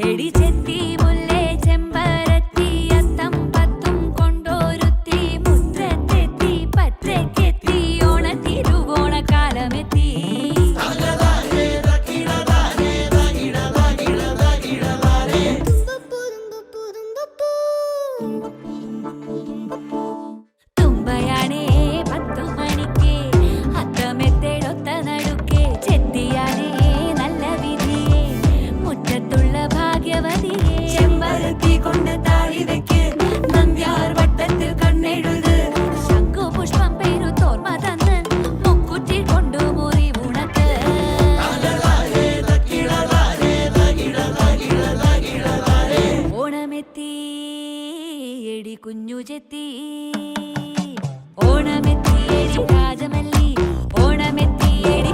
എടി ചെത്തി മുല്ലേ ചെമ്പരത്തി അത്തം പത്തും കൊണ്ടോരുത്തി മുറ്റത്തെത്തി പച്ചക്കെത്തി ഓണത്തിരുവോണക്കാലമെത്തി തുമ്പയാണേ 10 മണിക്ക് അത്തമെത്തേടൊത്ത നടുക്കെ ചെത്തിയാനേ നല്ല വിധിയെ മുറ്റത്തുള്ള ഭാഗ്യവതിയെ ചെമ്പരത്തി കൊണ്ട് താഴി വെക്ക് നന്ദ്യാർ വട്ടത്തിൽ കണ്ണെഴുത് ശംഖുപുഷ്പം പെരുത്തോർമ തന്ന് മുക്കുറ്റി കൊണ്ടു മുറി ഉണക്ക് ഓണമെത്തി എടി കുഞ്ഞു ചെത്തി ഓണമെത്തി എടി രാജമല്ലി ഓണമെത്തി എടി